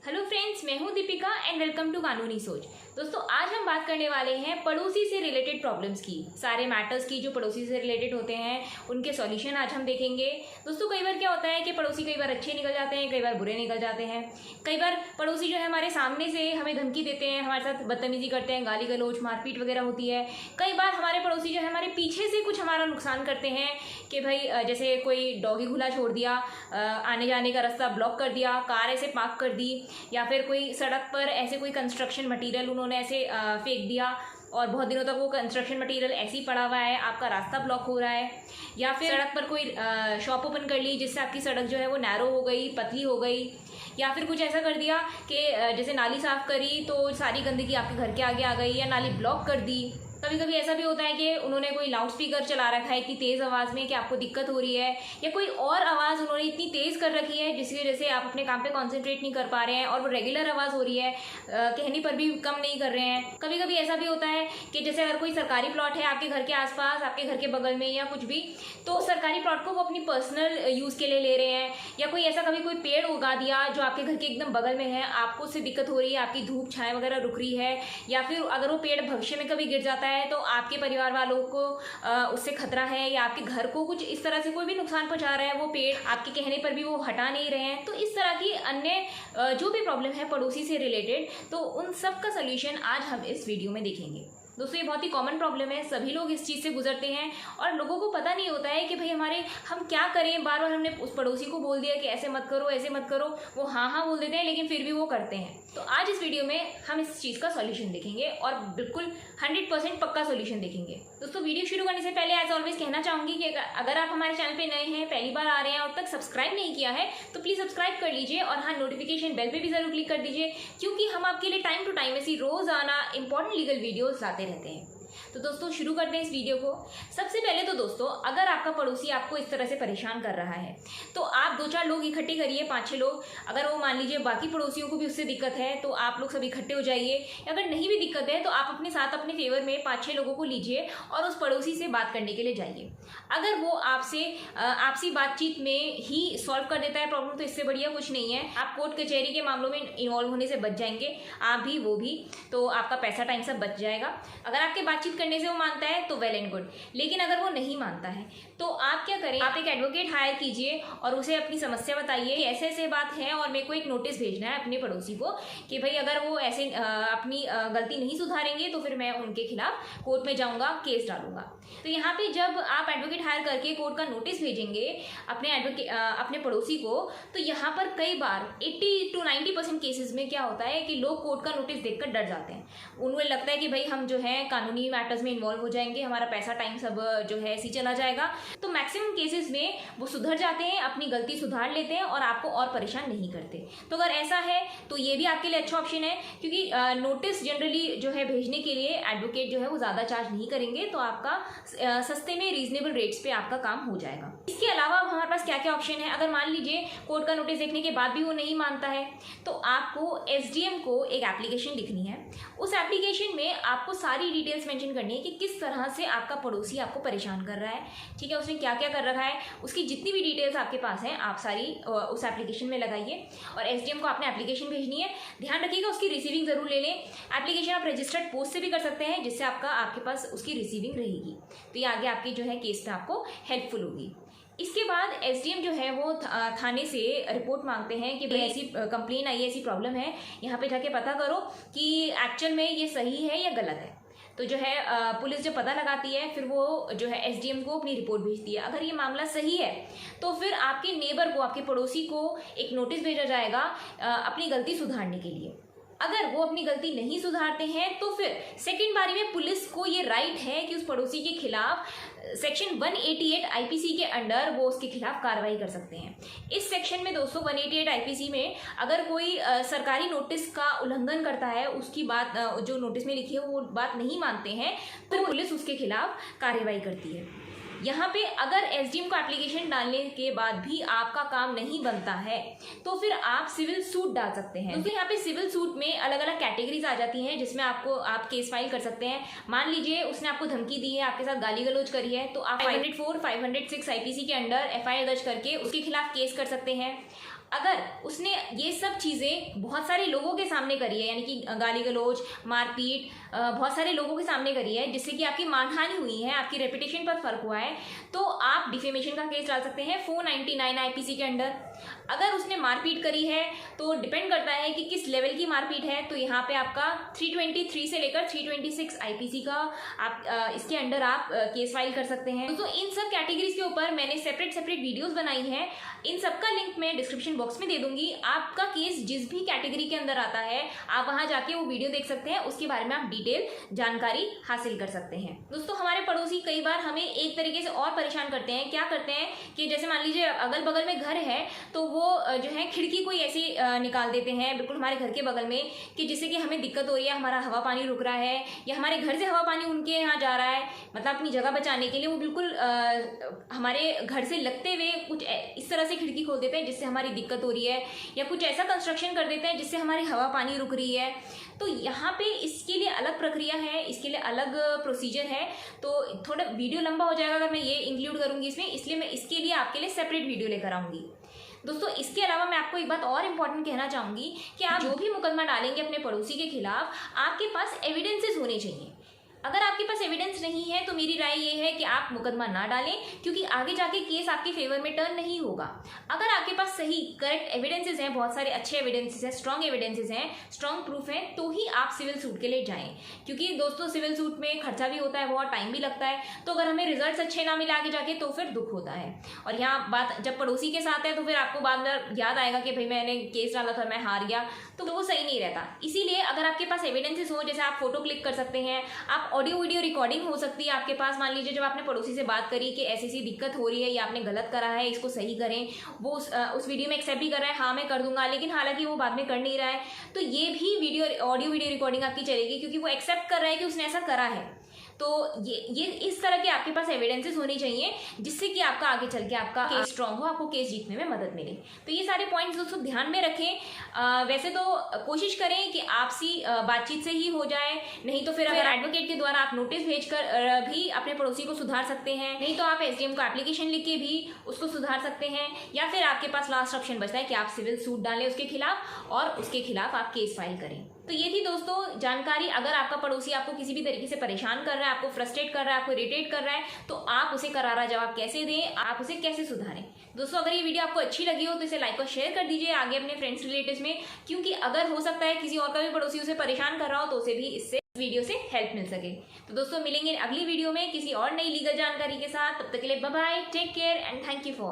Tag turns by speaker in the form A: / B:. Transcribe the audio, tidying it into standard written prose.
A: Hello friends, मैं हूं Deepika and welcome to कानूनी सोच। दोस्तों, आज हम बात करने वाले हैं पड़ोसी से रिलेटेड प्रॉब्लम्स की, सारे मैटर्स की जो पड़ोसी से रिलेटेड होते हैं उनके सॉल्यूशन आज हम देखेंगे। दोस्तों, कई बार क्या होता है कि पड़ोसी कई बार अच्छे निकल जाते हैं, कई बार बुरे निकल जाते हैं। कई बार पड़ोसी जो है हमारे सामने से हमें धमकी देते हैं, हमारे साथ बदतमीजी करते हैं, गाली गलौज मारपीट वगैरह होती है। कई बार हमारे पड़ोसी जो है हमारे पीछे से कुछ हमारा नुकसान करते हैं कि भाई जैसे कोई डॉगी खुला छोड़ दिया, आने जाने का रास्ता ब्लॉक कर दिया, कार ऐसे पार्क कर दी, या फिर कोई सड़क पर ऐसे कोई कंस्ट्रक्शन मटेरियल उन्होंने ऐसे फेंक दिया और बहुत दिनों तक वो कंस्ट्रक्शन मटेरियल ऐसे ही पड़ा हुआ है, आपका रास्ता ब्लॉक हो रहा है। या फिर सड़क पर कोई शॉप ओपन कर ली जिससे आपकी सड़क जो है वो नैरो हो गई, पतली हो गई। या फिर कुछ ऐसा कर दिया कि जैसे नाली साफ़ करी तो सारी गंदगी आपके घर के आगे आ गई, या नाली ब्लॉक कर दी। कभी कभी ऐसा भी होता है कि उन्होंने कोई लाउड स्पीकर चला रखा है इतनी तेज़ आवाज़ में कि आपको दिक्कत हो रही है, या कोई और आवाज़ उन्होंने इतनी तेज़ कर रखी है जिसकी वजह से आप अपने काम पे कंसंट्रेट नहीं कर पा रहे हैं और वो रेगुलर आवाज़ हो रही है, कहने पर भी कम नहीं कर रहे हैं। कभी कभी ऐसा भी होता है कि जैसे अगर कोई सरकारी प्लॉट है आपके घर के आसपास, आपके घर के बगल में या कुछ भी, तो सरकारी प्लॉट को वो अपनी पर्सनल यूज़ के लिए ले रहे हैं। या कोई ऐसा कभी कोई पेड़ उगा दिया जो आपके घर के एकदम बगल में है, आपको उससे दिक्कत हो रही है, आपकी धूप छाया वगैरह रुक रही है, या फिर अगर वो पेड़ भविष्य में कभी गिर जाता है तो आपके परिवार वालों को उससे खतरा है, या आपके घर को कुछ इस तरह से कोई भी नुकसान पहुंचा रहा है, वो पेड़ आपके कहने पर भी वो हटा नहीं रहे हैं। तो इस तरह की अन्य जो भी प्रॉब्लम है पड़ोसी से रिलेटेड, तो उन सब का सोल्यूशन आज हम इस वीडियो में देखेंगे। दोस्तों, ये बहुत ही कॉमन प्रॉब्लम है, सभी लोग इस चीज़ से गुजरते हैं और लोगों को पता नहीं होता है कि भाई हम क्या करें। बार बार हमने उस पड़ोसी को बोल दिया कि ऐसे मत करो, ऐसे मत करो, वो हाँ हाँ बोल देते हैं लेकिन फिर भी वो करते हैं। तो आज इस वीडियो में हम इस चीज़ का सॉल्यूशन देखेंगे और बिल्कुल 100% पक्का सॉल्यूशन देखेंगे। दोस्तों, वीडियो शुरू करने से पहले एज ऑलवेज कहना चाहूँगी कि अगर आप हमारे चैनल पर नए हैं, पहली बार आ रहे हैं और तक सब्सक्राइब नहीं किया है तो प्लीज़ सब्सक्राइब कर लीजिए और हाँ, नोटिफिकेशन बेल पर भी ज़रूर क्लिक कर दीजिए, क्योंकि हम आपके लिए टाइम टू टाइम ऐसी रोज़ाना इंपॉर्टेंट लीगल वीडियोज़ लाते रहते हैं। तो दोस्तों, शुरू करते हैं इस वीडियो को। सबसे पहले तो दोस्तों, अगर आपका पड़ोसी आपको इस तरह से परेशान कर रहा है तो आप 2-4 लोग इकट्ठे करिए, 5-6 लोग। अगर वो मान लीजिए बाकी पड़ोसियों को भी उससे दिक्कत है तो आप लोग सब इकट्ठे हो जाइए। अगर नहीं भी दिक्कत है तो आप अपने साथ अपने फेवर में 5-6 लोगों को लीजिए और उस पड़ोसी से बात करने के लिए जाइए। अगर वो आपसी बातचीत में ही सॉल्व कर देता है प्रॉब्लम तो इससे बढ़िया कुछ नहीं है। आप कोर्ट कचहरी के मामलों में इन्वॉल्व होने से बच जाएंगे, आप भी वो भी, तो आपका पैसा टाइम सब बच जाएगा। अगर आपके बातचीत करने से वो मानता है तो वेल एंड गुड, लेकिन अगर वो नहीं मानता है तो आप क्या करें, आप एक एडवोकेट हायर कीजिए और उसे अपनी समस्या बताइए कि ऐसे ऐसे बात है और मेरे को एक नोटिस भेजना है अपने पड़ोसी को कि भाई अगर वो ऐसे अपनी गलती नहीं सुधारेंगे तो फिर मैं उनके खिलाफ कोर्ट में जाऊंगा, केस डालूंगा। तो यहाँ पे जब आप एडवोकेट हायर करके कोर्ट का नोटिस भेजेंगे अपने पड़ोसी को, तो यहाँ पर कई बार 80 to 90% केसेस में क्या होता है कि लोग कोर्ट का नोटिस देखकर डर जाते हैं। उन्हें लगता है कि भाई हम जो है कानूनी मैटर्स में इन्वॉल्व हो जाएंगे, हमारा पैसा टाइम सब जो है ऐसे चला जाएगा। तो मैक्सिमम केसेस में वो सुधर जाते हैं, अपनी गलती सुधार लेते हैं और आपको और परेशान नहीं करते। तो अगर ऐसा है तो ये भी आपके लिए अच्छा ऑप्शन है, क्योंकि नोटिस जनरली जो है भेजने के लिए एडवोकेट जो है वो ज़्यादा चार्ज नहीं करेंगे, तो आपका सस्ते में रीजनेबल रेट्स पे आपका काम हो जाएगा। इसके अलावा हमारे पास क्या क्या ऑप्शन है। अगर मान लीजिए कोर्ट का नोटिस देखने के बाद भी वो नहीं मानता है तो आपको एसडीएम को एक एप्लीकेशन लिखनी है। उस एप्लीकेशन में आपको सारी डिटेल्स मेंशन करनी है कि किस तरह से आपका पड़ोसी आपको परेशान कर रहा है, ठीक है, उसने क्या क्या कर रखा है, उसकी जितनी भी डिटेल्स आपके पास हैं आप सारी उस एप्लीकेशन में लगाइए और एसडीएम को आपने एप्लीकेशन भेजनी है। ध्यान रखिएगा उसकी रिसीविंग जरूर ले लें। एप्लीकेशन आप रजिस्टर्ड पोस्ट से भी कर सकते हैं जिससे आपके पास उसकी रिसीविंग रहेगी, तो ये आगे आपकी जो है केस में आपको हेल्पफुल होगी। इसके बाद एसडीएम जो है वो थाने से रिपोर्ट मांगते हैं कि भाई ऐसी कंप्लेन आई है, ऐसी प्रॉब्लम है, यहाँ पे जाके पता करो कि एक्चुअल में ये सही है या गलत है। तो जो है पुलिस जब पता लगाती है फिर वो जो है एसडीएम को अपनी रिपोर्ट भेजती है। अगर ये मामला सही है तो फिर आपके नेबर को, आपके पड़ोसी को एक नोटिस भेजा जाएगा अपनी गलती सुधारने के लिए। अगर वो अपनी गलती नहीं सुधारते हैं तो फिर सेकंड बारी में पुलिस को ये राइट है कि उस पड़ोसी के खिलाफ सेक्शन 188 आईपीसी के अंडर वो उसके खिलाफ कार्रवाई कर सकते हैं। इस सेक्शन में दोस्तों 188 आईपीसी में अगर कोई सरकारी नोटिस का उल्लंघन करता है, उसकी बात जो नोटिस में लिखी है वो बात नहीं मानते हैं, तो पुलिस उसके खिलाफ कार्रवाई करती है। यहाँ पे अगर एसडीएम को एप्लीकेशन डालने के बाद भी आपका काम नहीं बनता है तो फिर आप सिविल सूट डाल सकते हैं। तो यहाँ पे सिविल सूट में अलग अलग कैटेगरीज आ जाती हैं जिसमें आप केस फाइल कर सकते हैं। मान लीजिए उसने आपको धमकी दी है, आपके साथ गाली गलौज करी है, तो आप 504, 506 आईपीसी के अंडर एफआईआर दर्ज करके उसके खिलाफ केस कर सकते हैं। अगर उसने ये सब चीज़ें बहुत सारे लोगों के सामने करी है, यानी कि गाली गलौज, मारपीट बहुत सारे लोगों के सामने करी है, जिससे कि आपकी मानहानि हुई है, आपकी रेपुटेशन पर फर्क हुआ है, तो आप डिफेमेशन का केस डाल सकते हैं 499 आईपीसी के अंडर। अगर उसने मारपीट करी है तो डिपेंड करता है कि किस लेवल की मारपीट है, तो यहाँ पे आपका 323 से लेकर 326 आईपीसी का आप इसके अंडर आप केस फाइल कर सकते हैं। तो इन सब कैटेगरीज के ऊपर मैंने सेपरेट वीडियोस बनाई हैं, इन सबका लिंक मैं डिस्क्रिप्शन बॉक्स में दे दूंगी। आपका केस जिस भी कैटेगरी के अंदर आता है आप वहां जाके वो वीडियो देख सकते हैं, उसके बारे में आप डिटेल जानकारी हासिल कर सकते हैं। दोस्तों हमारे पड़ोसी कई बार हमें एक तरीके से और परेशान करते हैं। क्या करते हैं कि जैसे मान लीजिए अगल बगल में घर है तो वो जो है खिड़की कोई ऐसी निकाल देते हैं बिल्कुल हमारे घर के बगल में, कि जिससे कि हमें दिक्कत हो रही है, हमारा हवा पानी रुक रहा है या हमारे घर से हवा पानी उनके यहाँ जा रहा है, मतलब अपनी जगह बचाने के लिए वो बिल्कुल हमारे घर से लगते हुए कुछ इस तरह से खिड़की खोल देते हैं जिससे हमारी दिक्कत हो रही है, या कुछ ऐसा कंस्ट्रक्शन कर देते हैं जिससे हमारी हवा पानी रुक रही है। तो यहाँ पे इसके लिए अलग प्रक्रिया है, इसके लिए अलग प्रोसीजर है, तो थोड़ा वीडियो लंबा हो जाएगा अगर मैं ये इंक्लूड करूँगी इसमें, इसलिए मैं इसके लिए आपके लिए सेपरेट वीडियो लेकर आऊँगी। दोस्तों इसके अलावा मैं आपको एक बात और इम्पॉर्टेंट कहना चाहूँगी कि आप जो भी मुकदमा डालेंगे अपने पड़ोसी के खिलाफ, आपके पास एविडेंसेस होने चाहिए। अगर आपके पास एविडेंस नहीं है तो मेरी राय ये है कि आप मुकदमा ना डालें, क्योंकि आगे जाके केस आपके फेवर में टर्न नहीं होगा। अगर आपके पास सही करेक्ट एविडेंसेस हैं, बहुत सारे अच्छे एविडेंसेस हैं, स्ट्रॉन्ग एविडेंसेस हैं, स्ट्रॉन्ग प्रूफ है, तो ही आप सिविल सूट के लिए जाएं। क्योंकि दोस्तों सिविल सूट में खर्चा भी होता है, बहुत टाइम भी लगता है, तो अगर हमें रिजल्ट अच्छे ना मिले आगे जाके तो फिर दुख होता है। और यहाँ बात जब पड़ोसी के साथ है तो फिर आपको बाद में याद आएगा कि भाई मैंने केस डाला था, मैं हार गया, तो वो सही नहीं रहता। इसीलिए अगर आपके पास एविडेंसेस हो, जैसे आप फोटो क्लिक कर सकते हैं, आप ऑडियो वीडियो रिकॉर्डिंग हो सकती है आपके पास, मान लीजिए जब आपने पड़ोसी से बात करी कि ऐसी ऐसी दिक्कत हो रही है या आपने गलत करा है, इसको सही करें, वो उस वीडियो में एक्सेप्ट भी कर रहा है, हाँ मैं कर दूंगा, लेकिन हालांकि वो बाद में कर नहीं रहा है, तो ये भी ऑडियो वीडियो रिकॉर्डिंग आपकी चलेगी, क्योंकि वो एक्सेप्ट कर रहा है कि उसने ऐसा करा है। तो ये इस तरह के आपके पास एविडेंसेस होनी चाहिए जिससे कि आपका आगे चल के आपका केस स्ट्रांग हो, आपको केस जीतने में मदद मिले। तो ये सारे पॉइंट्स दोस्तों ध्यान में रखें। वैसे तो कोशिश करें कि आपसी बातचीत से ही हो जाए, नहीं तो फिर अगर एडवोकेट के द्वारा आप नोटिस भेजकर भी अपने पड़ोसी को सुधार सकते हैं, नहीं तो आप एसडीएम को एप्लीकेशन लिख के भी उसको सुधार सकते हैं, या फिर आपके पास लास्ट ऑप्शन बचता है कि आप सिविल सूट डालें उसके खिलाफ और उसके खिलाफ आप केस फाइल करें। तो ये थी दोस्तों जानकारी। अगर आपका पड़ोसी आपको किसी भी तरीके से परेशान कर रहा है, आपको फ्रस्ट्रेट कर रहा है, आपको इरिटेट कर रहा है, तो आप उसे करारा जवाब कैसे दें, आप उसे कैसे सुधारें। दोस्तों अगर ये वीडियो आपको अच्छी लगी हो तो इसे लाइक और शेयर कर दीजिए आगे अपने फ्रेंड्स रिलेटिव्स में, क्योंकि अगर हो सकता है किसी और का भी पड़ोसी उसे परेशान कर रहा हो तो उसे भी इससे वीडियो से हेल्प मिल सके। तो दोस्तों मिलेंगे अगली वीडियो में किसी और नई लीगल जानकारी के साथ, तब तक के लिए bye bye, take care and thank you for